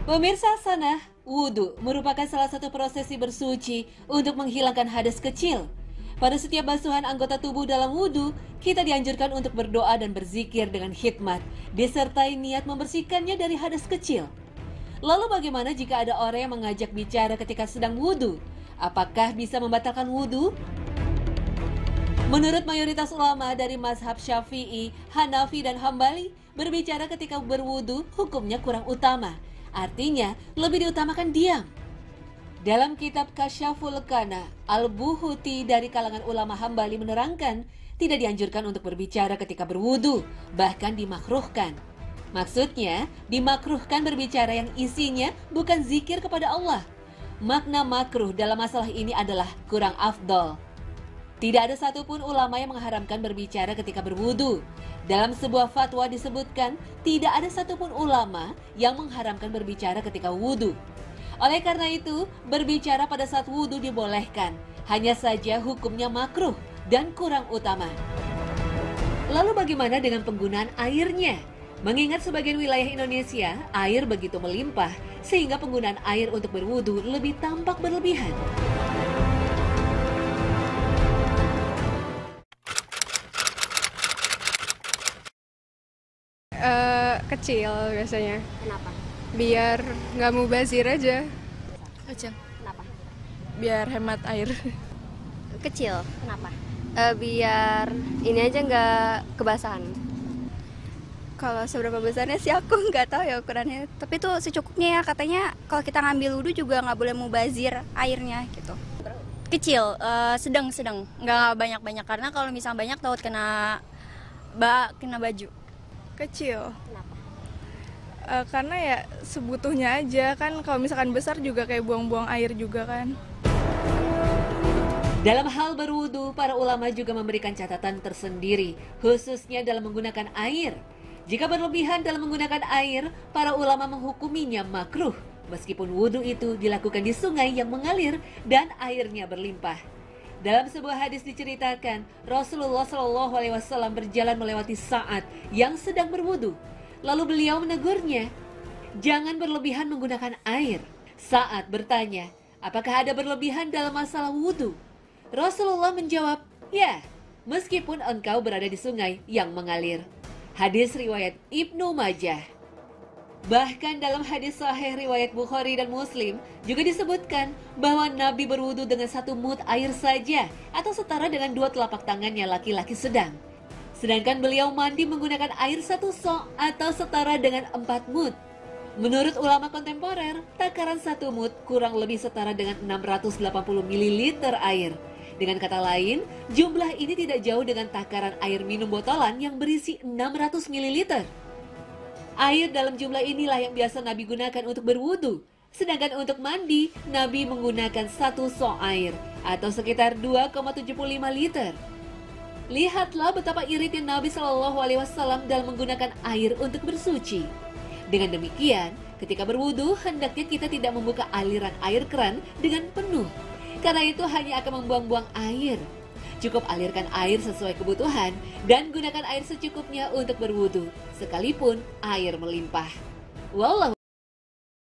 Pemirsa sana, wudhu merupakan salah satu prosesi bersuci untuk menghilangkan hadas kecil. Pada setiap basuhan anggota tubuh dalam wudhu, kita dianjurkan untuk berdoa dan berzikir dengan hikmat, disertai niat membersihkannya dari hadas kecil. Lalu bagaimana jika ada orang yang mengajak bicara ketika sedang wudhu? Apakah bisa membatalkan wudhu? Menurut mayoritas ulama dari mazhab Syafi'i, Hanafi, dan Hambali, berbicara ketika berwudhu hukumnya kurang utama. Artinya, lebih diutamakan diam. Dalam kitab Kasyaful Kana, Al-Buhuti dari kalangan ulama Hambali menerangkan, tidak dianjurkan untuk berbicara ketika berwudu, bahkan dimakruhkan. Maksudnya, dimakruhkan berbicara yang isinya bukan zikir kepada Allah. Makna makruh dalam masalah ini adalah kurang afdol. Tidak ada satupun ulama yang mengharamkan berbicara ketika berwudu. Dalam sebuah fatwa disebutkan, tidak ada satupun ulama yang mengharamkan berbicara ketika wudu. Oleh karena itu, berbicara pada saat wudu dibolehkan. Hanya saja hukumnya makruh dan kurang utama. Lalu bagaimana dengan penggunaan airnya? Mengingat sebagian wilayah Indonesia, air begitu melimpah, sehingga penggunaan air untuk berwudu lebih tampak berlebihan. Kecil biasanya. Kenapa? Biar nggak mubazir aja. Kecil. Kenapa? Biar hemat air. Kecil. Kenapa? Biar ini aja nggak kebasahan. Kalau seberapa besarnya sih aku nggak tahu ya ukurannya. Tapi tuh secukupnya ya, katanya kalau kita ngambil wudhu juga nggak boleh mubazir airnya gitu. Kecil, sedang, nggak banyak-banyak, karena kalau misalnya banyak takut kena baju. Kecil. Kenapa? Karena ya sebutuhnya aja kan, kalau misalkan besar juga kayak buang-buang air juga kan. Dalam hal berwudu, para ulama juga memberikan catatan tersendiri, khususnya dalam menggunakan air. Jika berlebihan dalam menggunakan air, para ulama menghukuminya makruh, meskipun wudu itu dilakukan di sungai yang mengalir dan airnya berlimpah. Dalam sebuah hadis diceritakan, Rasulullah SAW berjalan melewati Sa'ad yang sedang berwudu. Lalu beliau menegurnya, jangan berlebihan menggunakan air. Sa'ad bertanya, apakah ada berlebihan dalam masalah wudu? Rasulullah menjawab, ya, meskipun engkau berada di sungai yang mengalir. Hadis riwayat Ibnu Majah. Bahkan dalam hadis sahih riwayat Bukhari dan Muslim juga disebutkan bahwa Nabi berwudu dengan 1 mud air saja atau setara dengan 2 telapak tangannya laki-laki sedang. Sedangkan beliau mandi menggunakan air 1 sok atau setara dengan 4 mud. Menurut ulama kontemporer, takaran 1 mud kurang lebih setara dengan 680 ml air. Dengan kata lain, jumlah ini tidak jauh dengan takaran air minum botolan yang berisi 600 ml. Air dalam jumlah inilah yang biasa Nabi gunakan untuk berwudu. Sedangkan untuk mandi, Nabi menggunakan 1 sok air atau sekitar 2,75 liter. Lihatlah betapa iritnya Nabi SAW dalam menggunakan air untuk bersuci. Dengan demikian, ketika berwudu, hendaknya kita tidak membuka aliran air keran dengan penuh. Karena itu hanya akan membuang-buang air. Cukup alirkan air sesuai kebutuhan dan gunakan air secukupnya untuk berwudu, sekalipun air melimpah. Wallahu